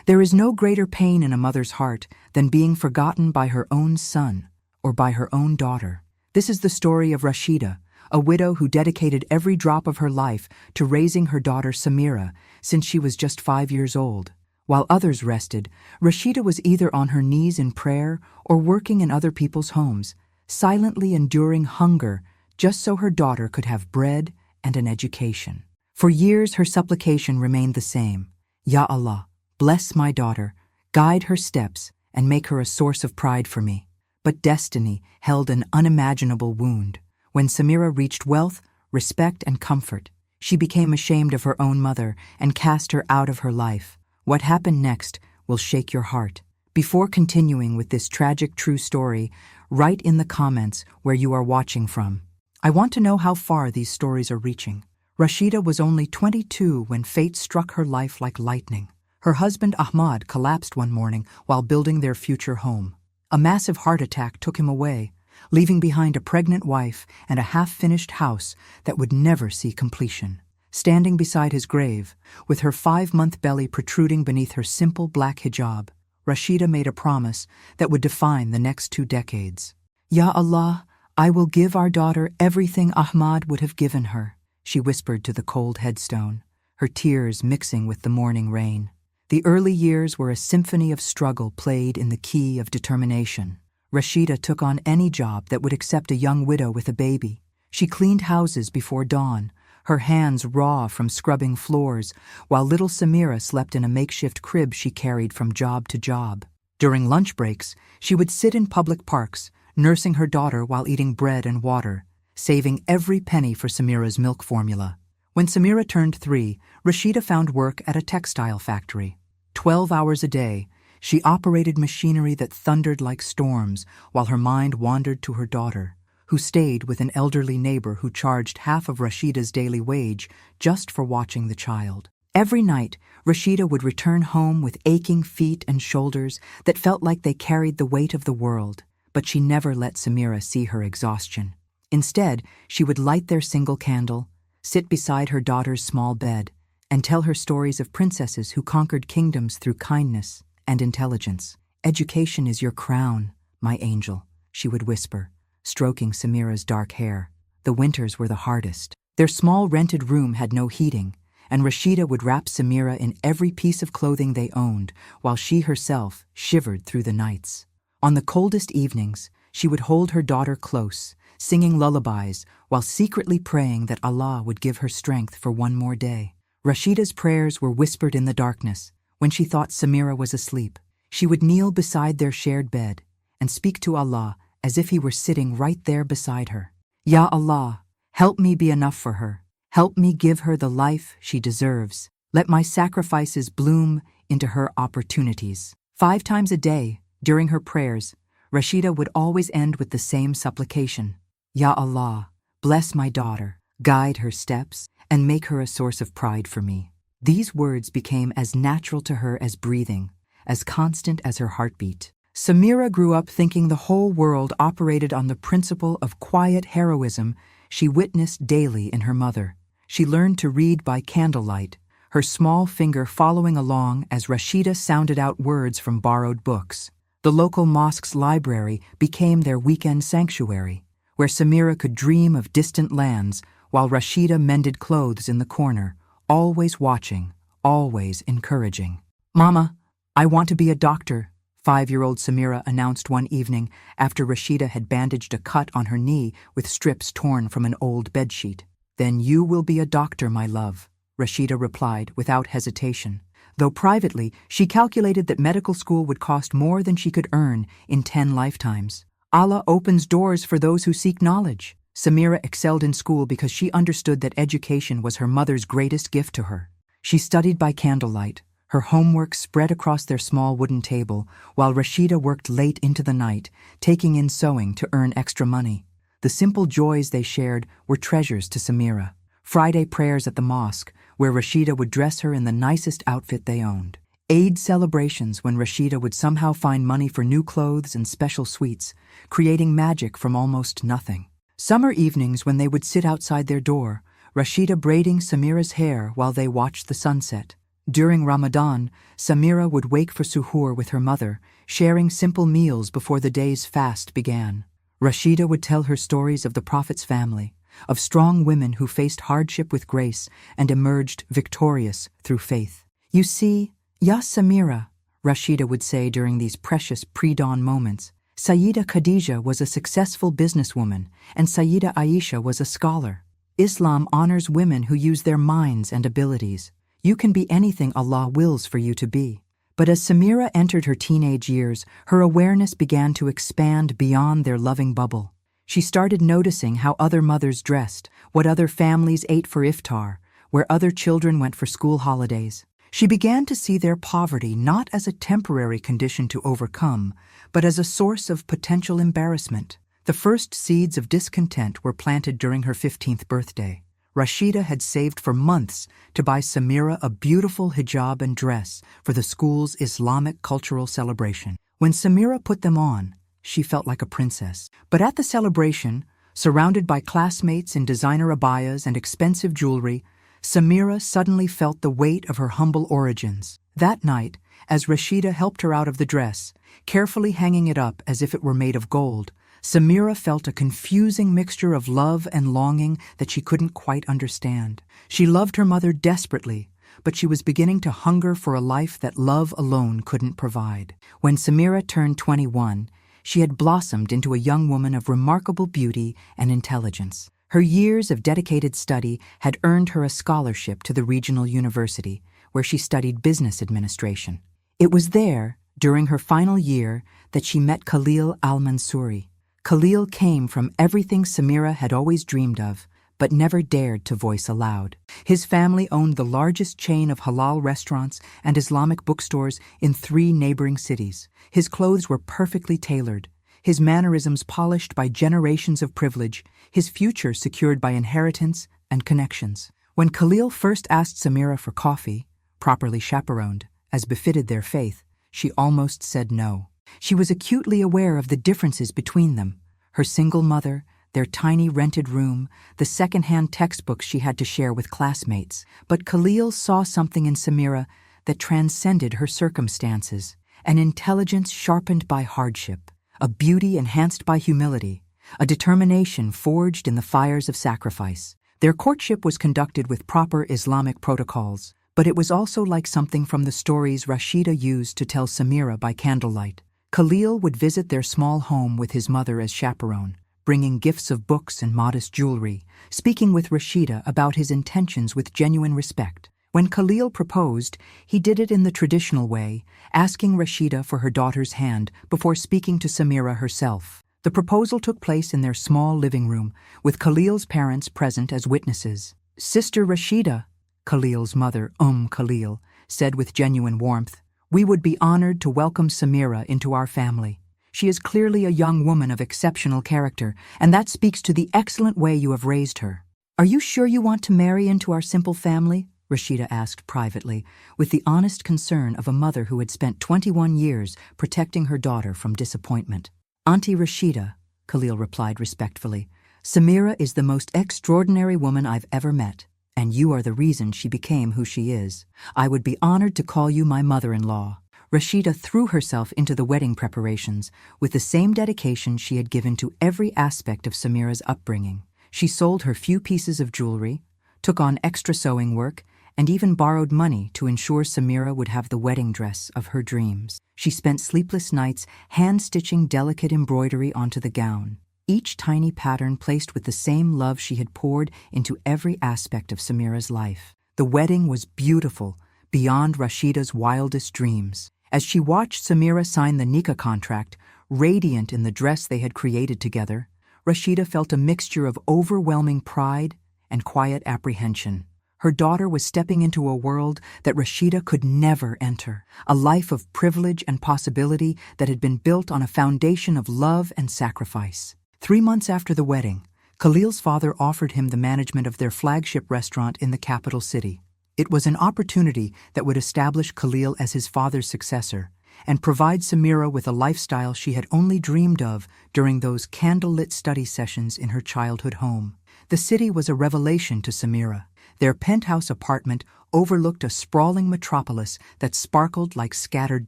There is no greater pain in a mother's heart than being forgotten by her own son or by her own daughter. This is the story of Rashida, a widow who dedicated every drop of her life to raising her daughter Samira since she was just 5 years old. While others rested, Rashida was either on her knees in prayer or working in other people's homes, silently enduring hunger just so her daughter could have bread and an education. For years her supplication remained the same. Ya Allah, bless my daughter, guide her steps, and make her a source of pride for me. But destiny held an unimaginable wound. When Samira reached wealth, respect, and comfort, she became ashamed of her own mother and cast her out of her life. What happened next will shake your heart. Before continuing with this tragic true story, write in the comments where you are watching from. I want to know how far these stories are reaching. Rashida was only 22 when fate struck her life like lightning. Her husband Ahmad collapsed one morning while building their future home. A massive heart attack took him away, leaving behind a pregnant wife and a half-finished house that would never see completion. Standing beside his grave, with her 5-month belly protruding beneath her simple black hijab, Rashida made a promise that would define the next 2 decades. Ya Allah, I will give our daughter everything Ahmad would have given her, she whispered to the cold headstone, her tears mixing with the morning rain. The early years were a symphony of struggle played in the key of determination. Rashida took on any job that would accept a young widow with a baby. She cleaned houses before dawn, her hands raw from scrubbing floors, while little Samira slept in a makeshift crib she carried from job to job. During lunch breaks, she would sit in public parks, nursing her daughter while eating bread and water, saving every penny for Samira's milk formula. When Samira turned 3, Rashida found work at a textile factory. 12 hours a day, she operated machinery that thundered like storms while her mind wandered to her daughter, who stayed with an elderly neighbor who charged half of Rashida's daily wage just for watching the child. Every night, Rashida would return home with aching feet and shoulders that felt like they carried the weight of the world, but she never let Samira see her exhaustion. Instead, she would light their single candle, sit beside her daughter's small bed, and tell her stories of princesses who conquered kingdoms through kindness and intelligence. Education is your crown, my angel, she would whisper, stroking Samira's dark hair. The winters were the hardest. Their small rented room had no heating, and Rashida would wrap Samira in every piece of clothing they owned, while she herself shivered through the nights. On the coldest evenings, she would hold her daughter close, singing lullabies while secretly praying that Allah would give her strength for one more day. Rashida's prayers were whispered in the darkness. When she thought Samira was asleep, she would kneel beside their shared bed and speak to Allah as if he were sitting right there beside her. Ya Allah, help me be enough for her. Help me give her the life she deserves. Let my sacrifices bloom into her opportunities. 5 times a day, during her prayers, Rashida would always end with the same supplication. Ya Allah, bless my daughter, guide her steps, and make her a source of pride for me. These words became as natural to her as breathing, as constant as her heartbeat. Samira grew up thinking the whole world operated on the principle of quiet heroism she witnessed daily in her mother. She learned to read by candlelight, her small finger following along as Rashida sounded out words from borrowed books. The local mosque's library became their weekend sanctuary, where Samira could dream of distant lands while Rashida mended clothes in the corner, always watching, always encouraging. Mama, I want to be a doctor, 5-year-old Samira announced one evening after Rashida had bandaged a cut on her knee with strips torn from an old bedsheet. Then you will be a doctor, my love, Rashida replied without hesitation, though privately she calculated that medical school would cost more than she could earn in 10 lifetimes. Allah opens doors for those who seek knowledge. Samira excelled in school because she understood that education was her mother's greatest gift to her. She studied by candlelight, her homework spread across their small wooden table, while Rashida worked late into the night, taking in sewing to earn extra money. The simple joys they shared were treasures to Samira. Friday prayers at the mosque, where Rashida would dress her in the nicest outfit they owned. Eid celebrations when Rashida would somehow find money for new clothes and special sweets, creating magic from almost nothing. Summer evenings when they would sit outside their door, Rashida braiding Samira's hair while they watched the sunset. During Ramadan, Samira would wake for suhoor with her mother, sharing simple meals before the day's fast began. Rashida would tell her stories of the Prophet's family, of strong women who faced hardship with grace and emerged victorious through faith. "You see, Ya Samira," Rashida would say during these precious pre-dawn moments, "Sayyida Khadija was a successful businesswoman, and Sayyida Aisha was a scholar. Islam honors women who use their minds and abilities. You can be anything Allah wills for you to be." But as Samira entered her teenage years, her awareness began to expand beyond their loving bubble. She started noticing how other mothers dressed, what other families ate for iftar, where other children went for school holidays. She began to see their poverty not as a temporary condition to overcome, but as a source of potential embarrassment. The first seeds of discontent were planted during her 15th birthday. Rashida had saved for months to buy Samira a beautiful hijab and dress for the school's Islamic cultural celebration. When Samira put them on, she felt like a princess. But at the celebration, surrounded by classmates in designer abayas and expensive jewelry, Samira suddenly felt the weight of her humble origins. That night, as Rashida helped her out of the dress, carefully hanging it up as if it were made of gold, Samira felt a confusing mixture of love and longing that she couldn't quite understand. She loved her mother desperately, but she was beginning to hunger for a life that love alone couldn't provide. When Samira turned 21, she had blossomed into a young woman of remarkable beauty and intelligence. Her years of dedicated study had earned her a scholarship to the regional university, where she studied business administration. It was there, during her final year, that she met Khalil al-Mansouri. Khalil came from everything Samira had always dreamed of, but never dared to voice aloud. His family owned the largest chain of halal restaurants and Islamic bookstores in 3 neighboring cities. His clothes were perfectly tailored, his mannerisms polished by generations of privilege, his future secured by inheritance and connections. When Khalil first asked Samira for coffee, properly chaperoned, as befitted their faith, she almost said no. She was acutely aware of the differences between them: her single mother, their tiny rented room, the second-hand textbooks she had to share with classmates. But Khalil saw something in Samira that transcended her circumstances, an intelligence sharpened by hardship, a beauty enhanced by humility, a determination forged in the fires of sacrifice. Their courtship was conducted with proper Islamic protocols, but it was also like something from the stories Rashida used to tell Samira by candlelight. Khalil would visit their small home with his mother as chaperone, bringing gifts of books and modest jewelry, speaking with Rashida about his intentions with genuine respect. When Khalil proposed, he did it in the traditional way, asking Rashida for her daughter's hand before speaking to Samira herself. The proposal took place in their small living room, with Khalil's parents present as witnesses. "Sister Rashida," Khalil's mother, Khalil, said with genuine warmth, "we would be honored to welcome Samira into our family. She is clearly a young woman of exceptional character, and that speaks to the excellent way you have raised her." "Are you sure you want to marry into our simple family?" Rashida asked privately, with the honest concern of a mother who had spent 21 years protecting her daughter from disappointment. "Auntie Rashida," Khalil replied respectfully, "Samira is the most extraordinary woman I've ever met, and you are the reason she became who she is. I would be honored to call you my mother-in-law." Rashida threw herself into the wedding preparations with the same dedication she had given to every aspect of Samira's upbringing. She sold her few pieces of jewelry, took on extra sewing work, and even borrowed money to ensure Samira would have the wedding dress of her dreams. She spent sleepless nights hand-stitching delicate embroidery onto the gown, each tiny pattern placed with the same love she had poured into every aspect of Samira's life. The wedding was beautiful, beyond Rashida's wildest dreams. As she watched Samira sign the nikah contract, radiant in the dress they had created together, Rashida felt a mixture of overwhelming pride and quiet apprehension. Her daughter was stepping into a world that Rashida could never enter, a life of privilege and possibility that had been built on a foundation of love and sacrifice. 3 months after the wedding, Khalil's father offered him the management of their flagship restaurant in the capital city. It was an opportunity that would establish Khalil as his father's successor and provide Samira with a lifestyle she had only dreamed of during those candlelit study sessions in her childhood home. The city was a revelation to Samira. Their penthouse apartment overlooked a sprawling metropolis that sparkled like scattered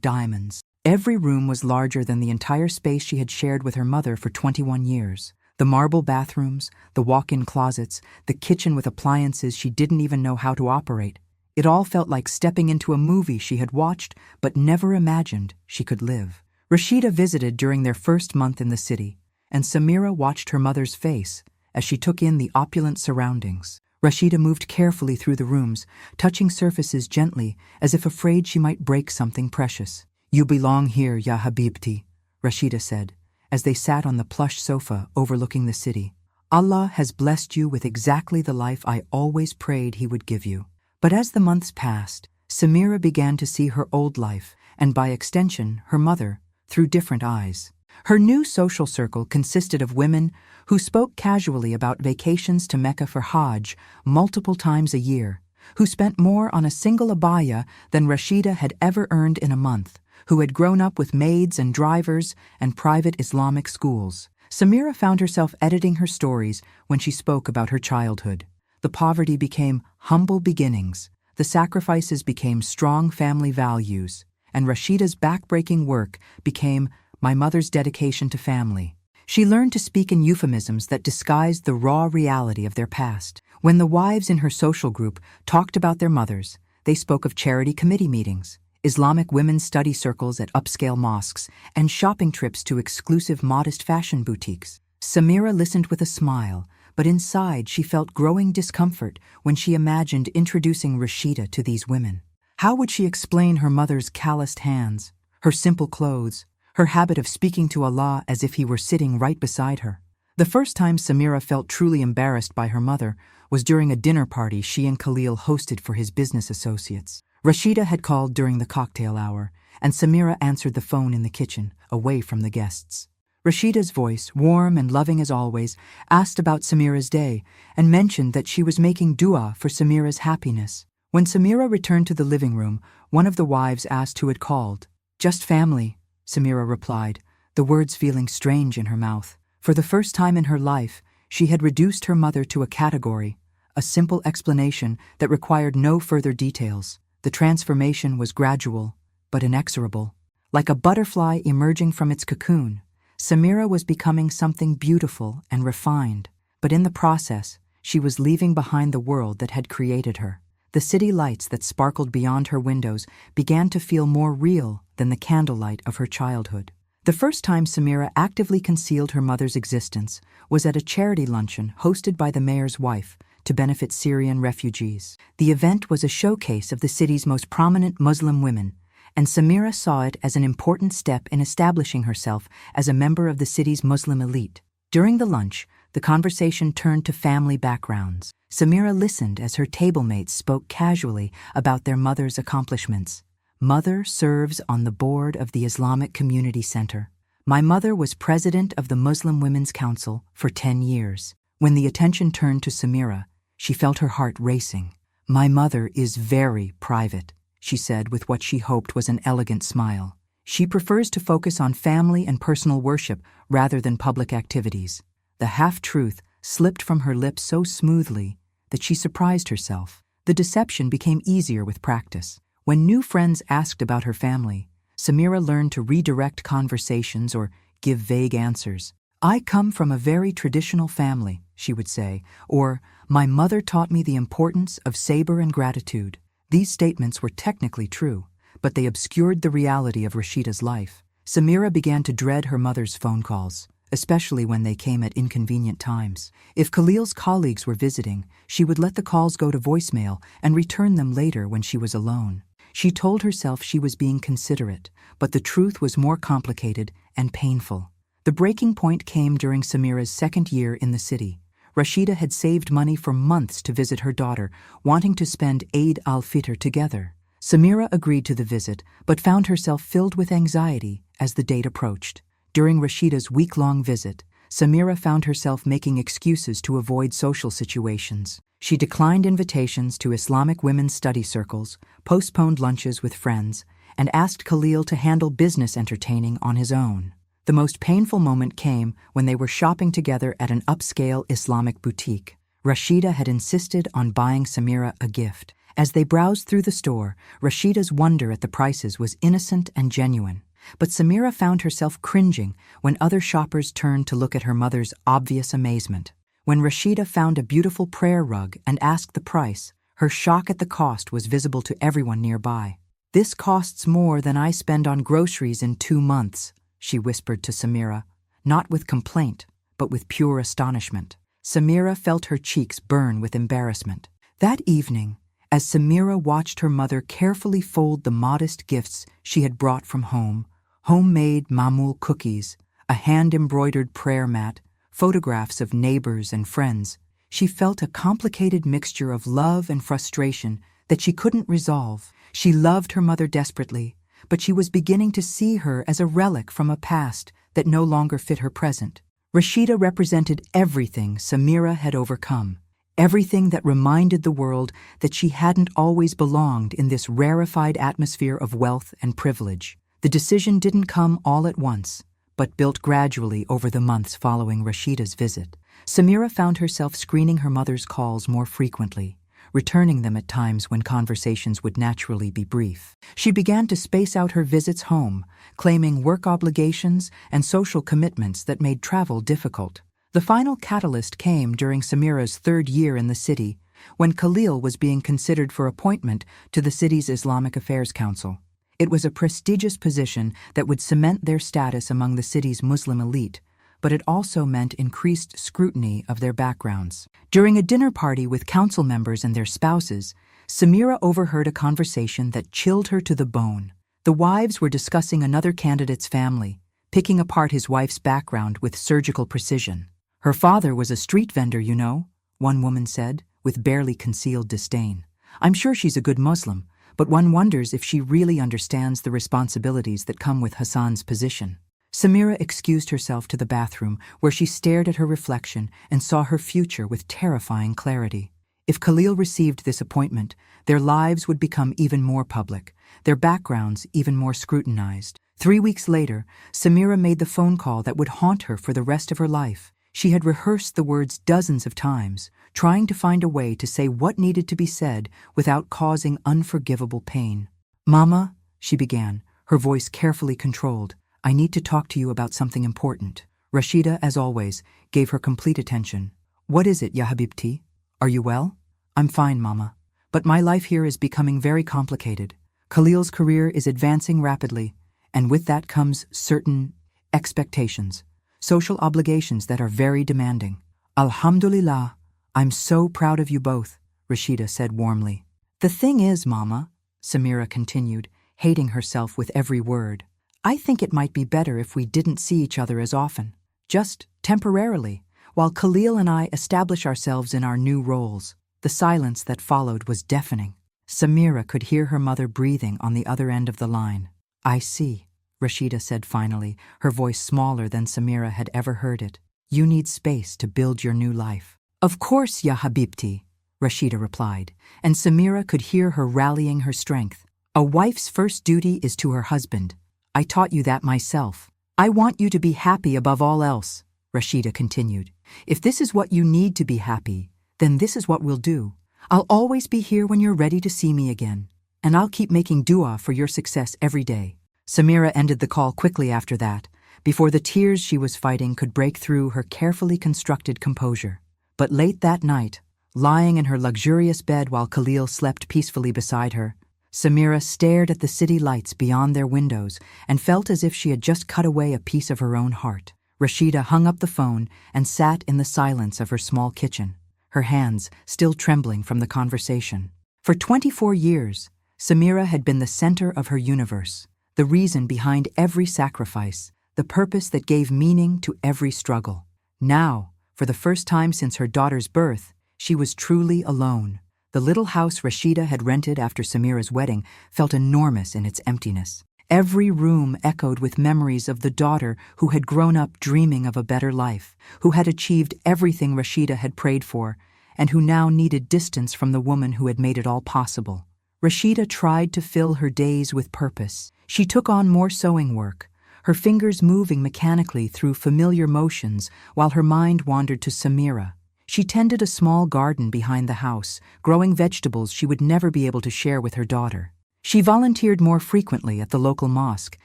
diamonds. Every room was larger than the entire space she had shared with her mother for 21 years. The marble bathrooms, the walk-in closets, the kitchen with appliances she didn't even know how to operate. It all felt like stepping into a movie she had watched but never imagined she could live. Rashida visited during their first month in the city, and Samira watched her mother's face as she took in the opulent surroundings. Rashida moved carefully through the rooms, touching surfaces gently as if afraid she might break something precious. "You belong here, ya Habibti," Rashida said, as they sat on the plush sofa overlooking the city. "Allah has blessed you with exactly the life I always prayed He would give you." But as the months passed, Samira began to see her old life, and by extension, her mother, through different eyes. Her new social circle consisted of women who spoke casually about vacations to Mecca for Hajj multiple times a year, who spent more on a single abaya than Rashida had ever earned in a month, who had grown up with maids and drivers and private Islamic schools. Samira found herself editing her stories when she spoke about her childhood. The poverty became humble beginnings, the sacrifices became strong family values, and Rashida's backbreaking work became my mother's dedication to family. She learned to speak in euphemisms that disguised the raw reality of their past. When the wives in her social group talked about their mothers, they spoke of charity committee meetings, Islamic women's study circles at upscale mosques, and shopping trips to exclusive modest fashion boutiques. Samira listened with a smile, but inside she felt growing discomfort when she imagined introducing Rashida to these women. How would she explain her mother's calloused hands, her simple clothes, her habit of speaking to Allah as if He were sitting right beside her? The first time Samira felt truly embarrassed by her mother was during a dinner party she and Khalil hosted for his business associates. Rashida had called during the cocktail hour, and Samira answered the phone in the kitchen, away from the guests. Rashida's voice, warm and loving as always, asked about Samira's day and mentioned that she was making dua for Samira's happiness. When Samira returned to the living room, one of the wives asked who had called. "Just family," Samira replied, the words feeling strange in her mouth. For the first time in her life, she had reduced her mother to a category, a simple explanation that required no further details. The transformation was gradual, but inexorable. Like a butterfly emerging from its cocoon, Samira was becoming something beautiful and refined, but in the process, she was leaving behind the world that had created her. The city lights that sparkled beyond her windows began to feel more real than the candlelight of her childhood. The first time Samira actively concealed her mother's existence was at a charity luncheon hosted by the mayor's wife to benefit Syrian refugees. The event was a showcase of the city's most prominent Muslim women, and Samira saw it as an important step in establishing herself as a member of the city's Muslim elite. During the lunch, the conversation turned to family backgrounds. Samira listened as her tablemates spoke casually about their mother's accomplishments. "Mother serves on the board of the Islamic Community Center. My mother was president of the Muslim Women's Council for 10 years. When the attention turned to Samira, she felt her heart racing. "My mother is very private," she said with what she hoped was an elegant smile. "She prefers to focus on family and personal worship rather than public activities." The half-truth slipped from her lips so smoothly that she surprised herself. The deception became easier with practice. When new friends asked about her family, Samira learned to redirect conversations or give vague answers. "I come from a very traditional family," she would say, or "My mother taught me the importance of sabr and gratitude." These statements were technically true, but they obscured the reality of Rashida's life. Samira began to dread her mother's phone calls, especially when they came at inconvenient times. If Khalil's colleagues were visiting, she would let the calls go to voicemail and return them later when she was alone. She told herself she was being considerate, but the truth was more complicated and painful. The breaking point came during Samira's second year in the city. Rashida had saved money for months to visit her daughter, wanting to spend Eid al-Fitr together. Samira agreed to the visit, but found herself filled with anxiety as the date approached. During Rashida's week-long visit, Samira found herself making excuses to avoid social situations. She declined invitations to Islamic women's study circles, postponed lunches with friends, and asked Khalil to handle business entertaining on his own. The most painful moment came when they were shopping together at an upscale Islamic boutique. Rashida had insisted on buying Samira a gift. As they browsed through the store, Rashida's wonder at the prices was innocent and genuine. But Samira found herself cringing when other shoppers turned to look at her mother's obvious amazement. When Rashida found a beautiful prayer rug and asked the price, her shock at the cost was visible to everyone nearby. "This costs more than I spend on groceries in 2 months," she whispered to Samira, not with complaint, but with pure astonishment. Samira felt her cheeks burn with embarrassment. That evening, as Samira watched her mother carefully fold the modest gifts she had brought from home, homemade mamul cookies, a hand-embroidered prayer mat, photographs of neighbors and friends, she felt a complicated mixture of love and frustration that she couldn't resolve. She loved her mother desperately, but she was beginning to see her as a relic from a past that no longer fit her present. Rashida represented everything Samira had overcome, everything that reminded the world that she hadn't always belonged in this rarefied atmosphere of wealth and privilege. The decision didn't come all at once, but built gradually over the months following Rashida's visit. Samira found herself screening her mother's calls more frequently, returning them at times when conversations would naturally be brief. She began to space out her visits home, claiming work obligations and social commitments that made travel difficult. The final catalyst came during Samira's 3rd year in the city, when Khalil was being considered for appointment to the city's Islamic Affairs Council. It was a prestigious position that would cement their status among the city's Muslim elite, but it also meant increased scrutiny of their backgrounds. During a dinner party with council members and their spouses, Samira overheard a conversation that chilled her to the bone. The wives were discussing another candidate's family, picking apart his wife's background with surgical precision. "Her father was a street vendor, you know," one woman said, with barely concealed disdain. "I'm sure she's a good Muslim, but one wonders if she really understands the responsibilities that come with Hassan's position." Samira excused herself to the bathroom, where she stared at her reflection and saw her future with terrifying clarity. If Khalil received this appointment, their lives would become even more public, their backgrounds even more scrutinized. 3 weeks later, Samira made the phone call that would haunt her for the rest of her life. She had rehearsed the words dozens of times, trying to find a way to say what needed to be said without causing unforgivable pain. "Mama," she began, her voice carefully controlled, "I need to talk to you about something important." Rashida, as always, gave her complete attention. "What is it, ya habibti? Are you well?" "I'm fine, Mama. But my life here is becoming very complicated. Khalil's career is advancing rapidly, and with that comes certain expectations, social obligations that are very demanding." "Alhamdulillah, I'm so proud of you both," Rashida said warmly. "The thing is, Mama," Samira continued, hating herself with every word, "I think it might be better if we didn't see each other as often, just temporarily, while Khalil and I establish ourselves in our new roles." The silence that followed was deafening. Samira could hear her mother breathing on the other end of the line. "I see," Rashida said finally, her voice smaller than Samira had ever heard it. "You need space to build your new life." "Of course, ya habibti," Rashida replied, and Samira could hear her rallying her strength. "A wife's first duty is to her husband. I taught you that myself. I want you to be happy above all else," Rashida continued. "If this is what you need to be happy, then this is what we'll do. I'll always be here when you're ready to see me again, and I'll keep making dua for your success every day." Samira ended the call quickly after that, before the tears she was fighting could break through her carefully constructed composure. But late that night, lying in her luxurious bed while Khalil slept peacefully beside her, Samira stared at the city lights beyond their windows and felt as if she had just cut away a piece of her own heart. Rashida hung up the phone and sat in the silence of her small kitchen, her hands still trembling from the conversation. For 24 years, Samira had been the center of her universe, the reason behind every sacrifice, the purpose that gave meaning to every struggle. Now, for the first time since her daughter's birth, she was truly alone. The little house Rashida had rented after Samira's wedding felt enormous in its emptiness. Every room echoed with memories of the daughter who had grown up dreaming of a better life, who had achieved everything Rashida had prayed for, and who now needed distance from the woman who had made it all possible. Rashida tried to fill her days with purpose. She took on more sewing work, her fingers moving mechanically through familiar motions while her mind wandered to Samira. She tended a small garden behind the house, growing vegetables she would never be able to share with her daughter. She volunteered more frequently at the local mosque,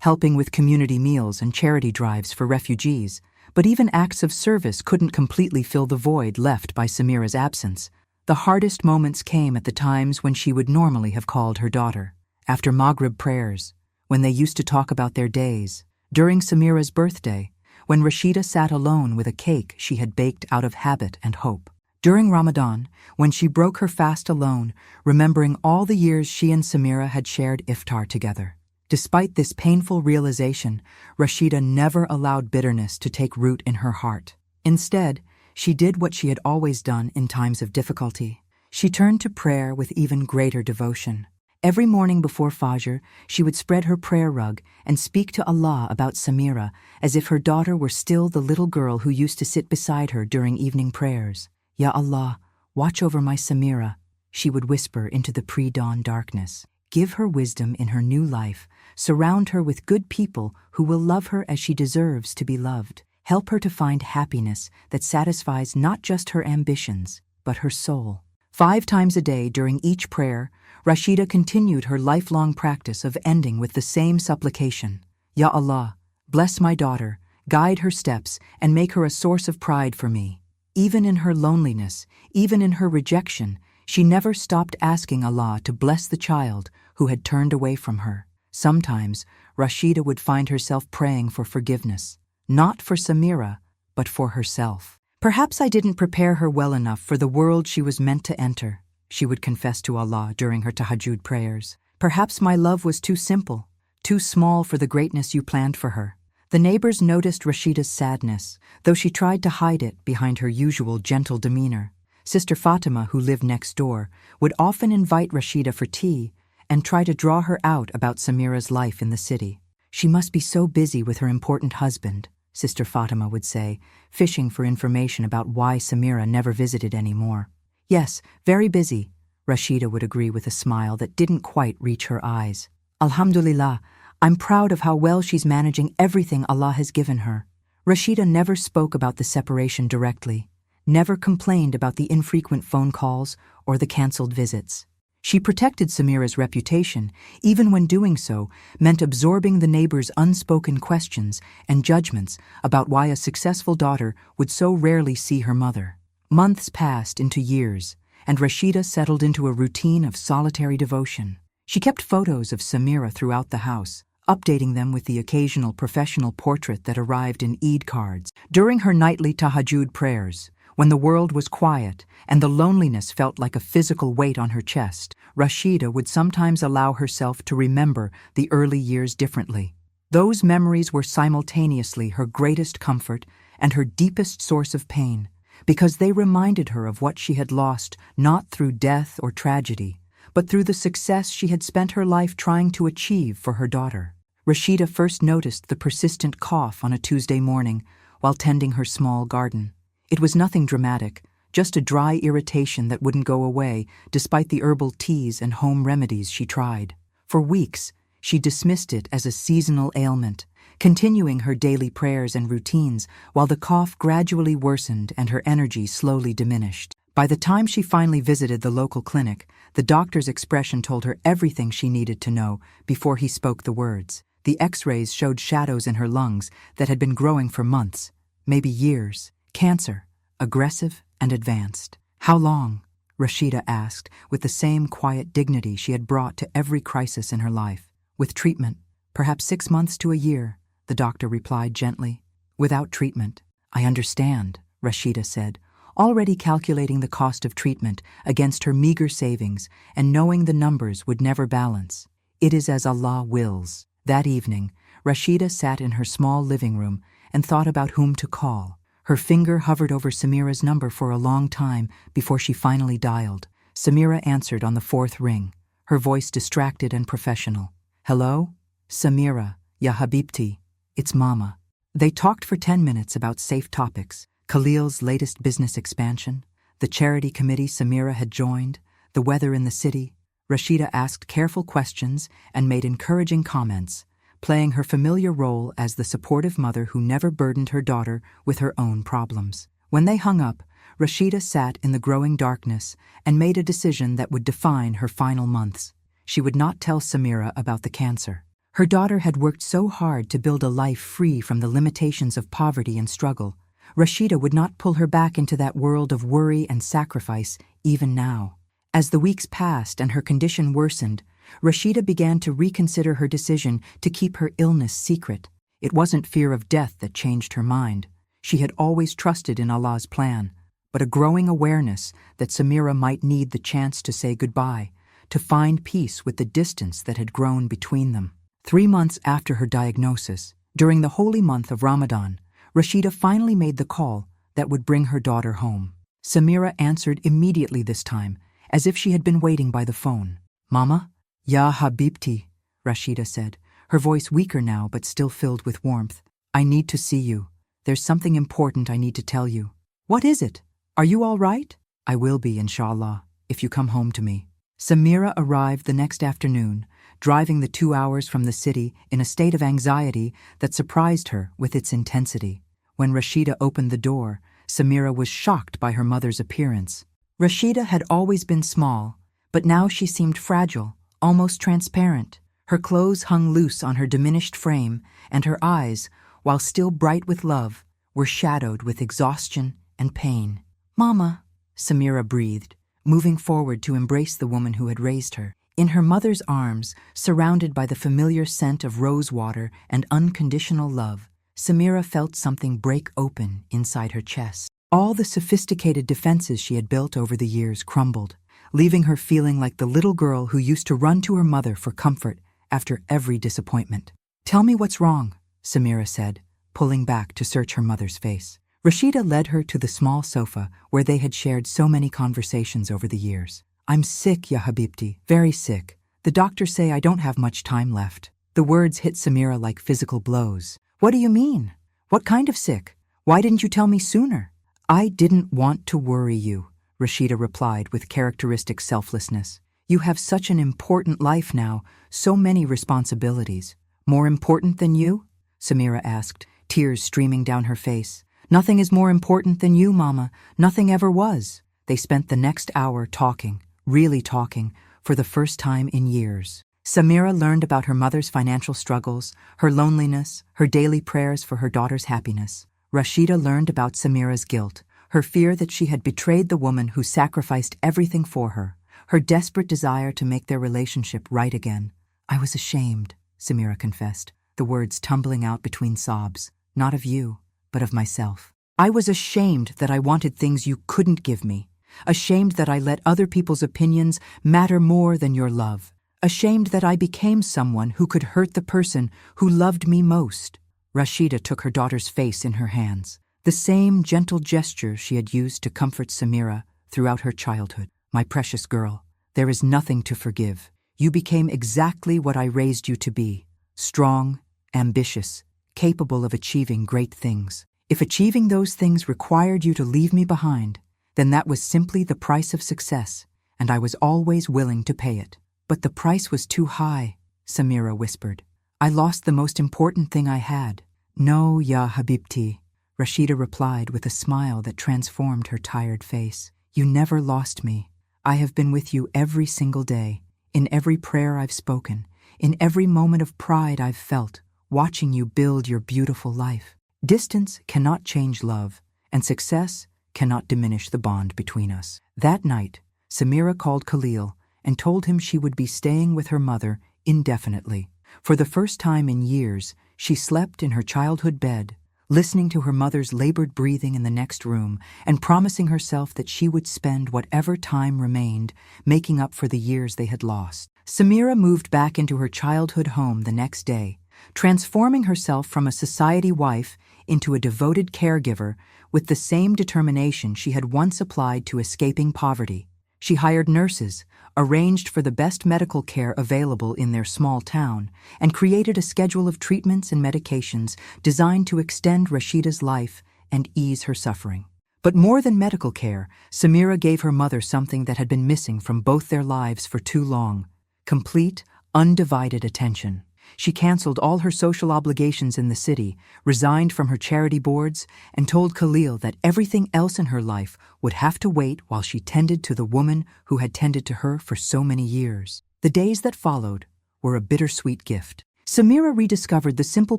helping with community meals and charity drives for refugees, but even acts of service couldn't completely fill the void left by Samira's absence. The hardest moments came at the times when she would normally have called her daughter. After Maghrib prayers, when they used to talk about their days, during Samira's birthday, when Rashida sat alone with a cake she had baked out of habit and hope. During Ramadan, when she broke her fast alone, remembering all the years she and Samira had shared iftar together. Despite this painful realization, Rashida never allowed bitterness to take root in her heart. Instead, she did what she had always done in times of difficulty. She turned to prayer with even greater devotion. Every morning before Fajr, she would spread her prayer rug and speak to Allah about Samira as if her daughter were still the little girl who used to sit beside her during evening prayers. Ya Allah, watch over my Samira, she would whisper into the pre-dawn darkness. Give her wisdom in her new life. Surround her with good people who will love her as she deserves to be loved. Help her to find happiness that satisfies not just her ambitions, but her soul. 5 times a day during each prayer, Rashida continued her lifelong practice of ending with the same supplication. Ya Allah, bless my daughter, guide her steps, and make her a source of pride for me. Even in her loneliness, even in her rejection, she never stopped asking Allah to bless the child who had turned away from her. Sometimes, Rashida would find herself praying for forgiveness, not for Samira, but for herself. Perhaps I didn't prepare her well enough for the world she was meant to enter, she would confess to Allah during her tahajjud prayers. Perhaps my love was too simple, too small for the greatness you planned for her. The neighbors noticed Rashida's sadness, though she tried to hide it behind her usual gentle demeanor. Sister Fatima, who lived next door, would often invite Rashida for tea and try to draw her out about Samira's life in the city. She must be so busy with her important husband, Sister Fatima would say, fishing for information about why Samira never visited anymore. Yes, very busy, Rashida would agree with a smile that didn't quite reach her eyes. Alhamdulillah, I'm proud of how well she's managing everything Allah has given her. Rashida never spoke about the separation directly, never complained about the infrequent phone calls or the cancelled visits. She protected Samira's reputation, even when doing so meant absorbing the neighbors' unspoken questions and judgments about why a successful daughter would so rarely see her mother. Months passed into years, and Rashida settled into a routine of solitary devotion. She kept photos of Samira throughout the house, updating them with the occasional professional portrait that arrived in Eid cards. During her nightly tahajjud prayers, when the world was quiet and the loneliness felt like a physical weight on her chest, Rashida would sometimes allow herself to remember the early years differently. Those memories were simultaneously her greatest comfort and her deepest source of pain, because they reminded her of what she had lost not through death or tragedy, but through the success she had spent her life trying to achieve for her daughter. Rashida first noticed the persistent cough on a Tuesday morning while tending her small garden. It was nothing dramatic, just a dry irritation that wouldn't go away despite the herbal teas and home remedies she tried. For weeks, she dismissed it as a seasonal ailment, continuing her daily prayers and routines while the cough gradually worsened and her energy slowly diminished. By the time she finally visited the local clinic, the doctor's expression told her everything she needed to know before he spoke the words. The X-rays showed shadows in her lungs that had been growing for months, maybe years. Cancer, aggressive and advanced. How long? Rashida asked, with the same quiet dignity she had brought to every crisis in her life. With treatment, perhaps 6 months to a year, the doctor replied gently. Without treatment, I understand, Rashida said, already calculating the cost of treatment against her meager savings and knowing the numbers would never balance. It is as Allah wills. That evening, Rashida sat in her small living room and thought about whom to call. Her finger hovered over Samira's number for a long time before she finally dialed. Samira answered on the 4th ring, her voice distracted and professional. Hello? Samira, ya habibti, it's Mama. They talked for 10 minutes about safe topics, Khalil's latest business expansion, the charity committee Samira had joined, the weather in the city. Rashida asked careful questions and made encouraging comments, playing her familiar role as the supportive mother who never burdened her daughter with her own problems. When they hung up, Rashida sat in the growing darkness and made a decision that would define her final months. She would not tell Samira about the cancer. Her daughter had worked so hard to build a life free from the limitations of poverty and struggle. Rashida would not pull her back into that world of worry and sacrifice, even now. As the weeks passed and her condition worsened, Rashida began to reconsider her decision to keep her illness secret. It wasn't fear of death that changed her mind. She had always trusted in Allah's plan, but a growing awareness that Samira might need the chance to say goodbye, to find peace with the distance that had grown between them. 3 months after her diagnosis, during the holy month of Ramadan, Rashida finally made the call that would bring her daughter home. Samira answered immediately this time, as if she had been waiting by the phone. "Mama?" "Ya Habibti," Rashida said, her voice weaker now but still filled with warmth. "I need to see you. There's something important I need to tell you." "What is it? Are you all right?" "I will be, inshallah, if you come home to me." Samira arrived the next afternoon, driving the 2 hours from the city in a state of anxiety that surprised her with its intensity. When Rashida opened the door, Samira was shocked by her mother's appearance. Rashida had always been small, but now she seemed fragile, almost transparent. Her clothes hung loose on her diminished frame, and her eyes, while still bright with love, were shadowed with exhaustion and pain. "Mama," Samira breathed, moving forward to embrace the woman who had raised her. In her mother's arms, surrounded by the familiar scent of rosewater and unconditional love, Samira felt something break open inside her chest. All the sophisticated defenses she had built over the years crumbled, leaving her feeling like the little girl who used to run to her mother for comfort after every disappointment. "Tell me what's wrong," Samira said, pulling back to search her mother's face. Rashida led her to the small sofa where they had shared so many conversations over the years. "I'm sick, ya Habibti, very sick. The doctors say I don't have much time left." The words hit Samira like physical blows. "What do you mean? What kind of sick? Why didn't you tell me sooner?" "I didn't want to worry you," Rashida replied with characteristic selflessness. "You have such an important life now, so many responsibilities." "More important than you?" Samira asked, tears streaming down her face. "Nothing is more important than you, Mama. Nothing ever was." They spent the next hour talking, really talking, for the first time in years. Samira learned about her mother's financial struggles, her loneliness, her daily prayers for her daughter's happiness. Rashida learned about Samira's guilt, her fear that she had betrayed the woman who sacrificed everything for her, her desperate desire to make their relationship right again. "I was ashamed," Samira confessed, the words tumbling out between sobs. "Not of you, but of myself. I was ashamed that I wanted things you couldn't give me. Ashamed that I let other people's opinions matter more than your love. Ashamed that I became someone who could hurt the person who loved me most." Rashida took her daughter's face in her hands, the same gentle gesture she had used to comfort Samira throughout her childhood. "My precious girl, there is nothing to forgive. You became exactly what I raised you to be, strong, ambitious, capable of achieving great things. If achieving those things required you to leave me behind, then that was simply the price of success, and I was always willing to pay it." "But the price was too high," Samira whispered. "I lost the most important thing I had." "No, ya Habibti," Rashida replied with a smile that transformed her tired face. "You never lost me. I have been with you every single day, in every prayer I've spoken, in every moment of pride I've felt, watching you build your beautiful life. Distance cannot change love, and success cannot diminish the bond between us." That night, Samira called Khalil and told him she would be staying with her mother indefinitely. For the first time in years, she slept in her childhood bed, listening to her mother's labored breathing in the next room and promising herself that she would spend whatever time remained making up for the years they had lost. Samira moved back into her childhood home the next day, transforming herself from a society wife into a devoted caregiver with the same determination she had once applied to escaping poverty. She hired nurses, arranged for the best medical care available in their small town, and created a schedule of treatments and medications designed to extend Rashida's life and ease her suffering. But more than medical care, Samira gave her mother something that had been missing from both their lives for too long: complete, undivided attention. She canceled all her social obligations in the city, resigned from her charity boards, and told Khalil that everything else in her life would have to wait while she tended to the woman who had tended to her for so many years. The days that followed were a bittersweet gift. Samira rediscovered the simple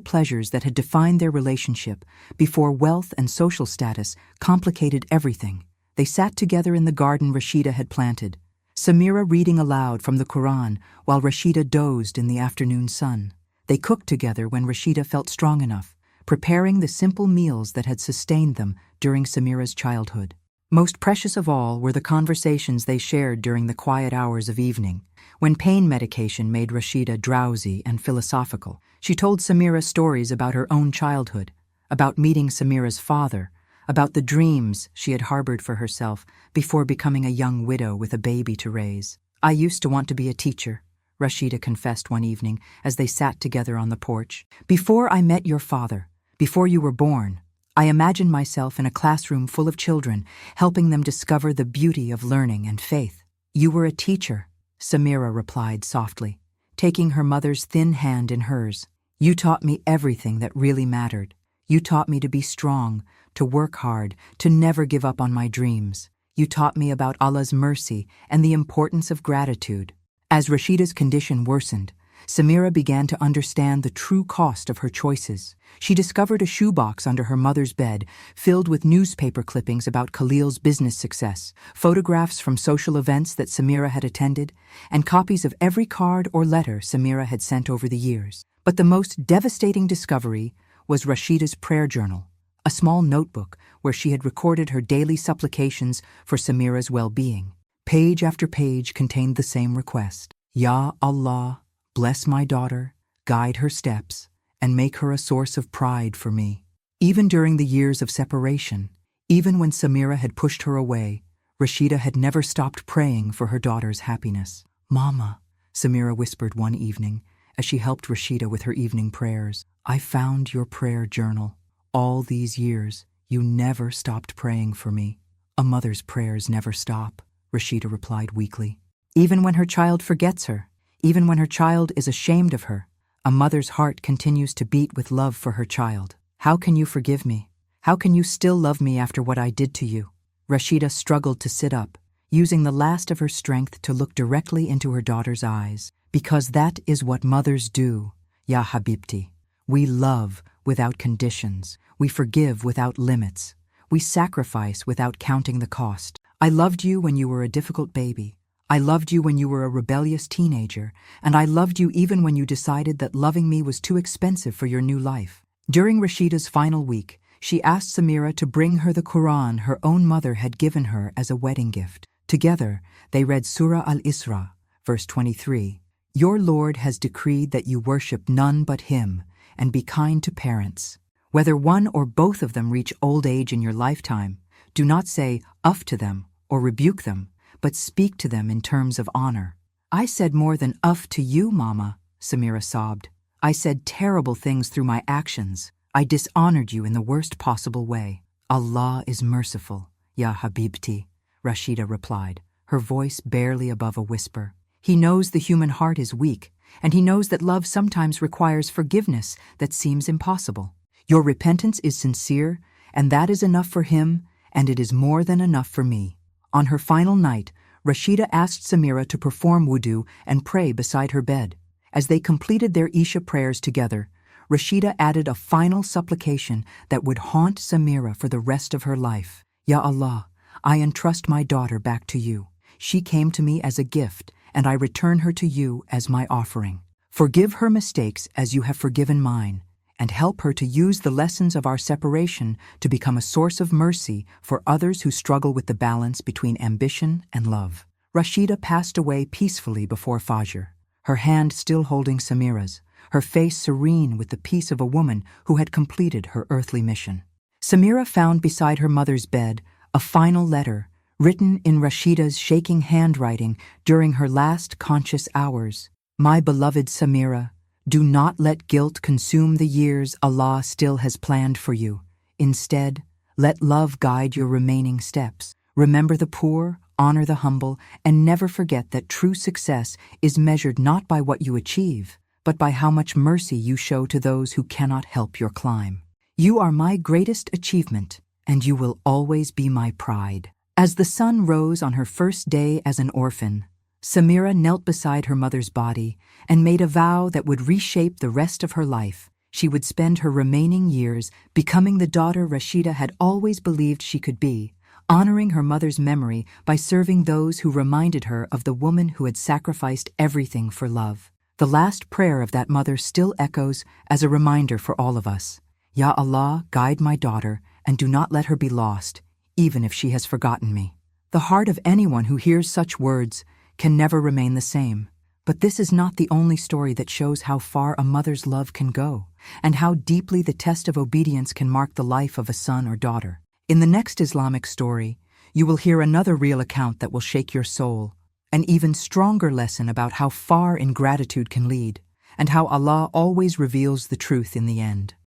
pleasures that had defined their relationship before wealth and social status complicated everything. They sat together in the garden Rashida had planted, Samira reading aloud from the Quran while Rashida dozed in the afternoon sun. They cooked together when Rashida felt strong enough, preparing the simple meals that had sustained them during Samira's childhood. Most precious of all were the conversations they shared during the quiet hours of evening. When pain medication made Rashida drowsy and philosophical, she told Samira stories about her own childhood, about meeting Samira's father, about the dreams she had harbored for herself before becoming a young widow with a baby to raise. "I used to want to be a teacher," Rashida confessed one evening as they sat together on the porch. "Before I met your father, before you were born, I imagined myself in a classroom full of children, helping them discover the beauty of learning and faith." "You were a teacher," Samira replied softly, taking her mother's thin hand in hers. "You taught me everything that really mattered. You taught me to be strong, to work hard, to never give up on my dreams. You taught me about Allah's mercy and the importance of gratitude." As Rashida's condition worsened, Samira began to understand the true cost of her choices. She discovered a shoebox under her mother's bed filled with newspaper clippings about Khalil's business success, photographs from social events that Samira had attended, and copies of every card or letter Samira had sent over the years. But the most devastating discovery was Rashida's prayer journal, a small notebook where she had recorded her daily supplications for Samira's well-being. Page after page contained the same request: "Ya Allah, bless my daughter, guide her steps, and make her a source of pride for me." Even during the years of separation, even when Samira had pushed her away, Rashida had never stopped praying for her daughter's happiness. "Mama," Samira whispered one evening as she helped Rashida with her evening prayers, "I found your prayer journal. All these years, you never stopped praying for me." "A mother's prayers never stop," Rashida replied weakly. "Even when her child forgets her, even when her child is ashamed of her, a mother's heart continues to beat with love for her child. How can you forgive me? How can you still love me after what I did to you?" Rashida struggled to sit up, using the last of her strength to look directly into her daughter's eyes. "Because that is what mothers do, Ya Habibti. We love without conditions. We forgive without limits. We sacrifice without counting the cost. I loved you when you were a difficult baby. I loved you when you were a rebellious teenager, and I loved you even when you decided that loving me was too expensive for your new life." During Rashida's final week, she asked Samira to bring her the Quran her own mother had given her as a wedding gift. Together, they read Surah Al-Isra, verse 23. "Your Lord has decreed that you worship none but Him, and be kind to parents. Whether one or both of them reach old age in your lifetime, do not say uff to them or rebuke them, but speak to them in terms of honor." "I said more than uff to you, Mama," Samira sobbed. "I said terrible things through my actions. I dishonored you in the worst possible way." "Allah is merciful, Ya Habibti," Rashida replied, her voice barely above a whisper. "He knows the human heart is weak, and He knows that love sometimes requires forgiveness that seems impossible. Your repentance is sincere, and that is enough for Him, and it is more than enough for me." On her final night, Rashida asked Samira to perform wudu and pray beside her bed. As they completed their Isha prayers together, Rashida added a final supplication that would haunt Samira for the rest of her life. "Ya Allah, I entrust my daughter back to you. She came to me as a gift, and I return her to you as my offering. Forgive her mistakes as you have forgiven mine, and help her to use the lessons of our separation to become a source of mercy for others who struggle with the balance between ambition and love." Rashida passed away peacefully before Fajr, her hand still holding Samira's, her face serene with the peace of a woman who had completed her earthly mission. Samira found beside her mother's bed a final letter written in Rashida's shaking handwriting during her last conscious hours. "My beloved Samira, do not let guilt consume the years Allah still has planned for you. Instead, let love guide your remaining steps. Remember the poor, honor the humble, and never forget that true success is measured not by what you achieve, but by how much mercy you show to those who cannot help your climb. You are my greatest achievement, and you will always be my pride." As the sun rose on her first day as an orphan, Samira knelt beside her mother's body and made a vow that would reshape the rest of her life. She would spend her remaining years becoming the daughter Rashida had always believed she could be, honoring her mother's memory by serving those who reminded her of the woman who had sacrificed everything for love. The last prayer of that mother still echoes as a reminder for all of us. Ya Allah, guide my daughter, and do not let her be lost, even if she has forgotten me. The heart of anyone who hears such words can never remain the same. But this is not the only story that shows how far a mother's love can go, and how deeply the test of obedience can mark the life of a son or daughter. In the next Islamic story, you will hear another real account that will shake your soul, an even stronger lesson about how far ingratitude can lead, and how Allah always reveals the truth in the end.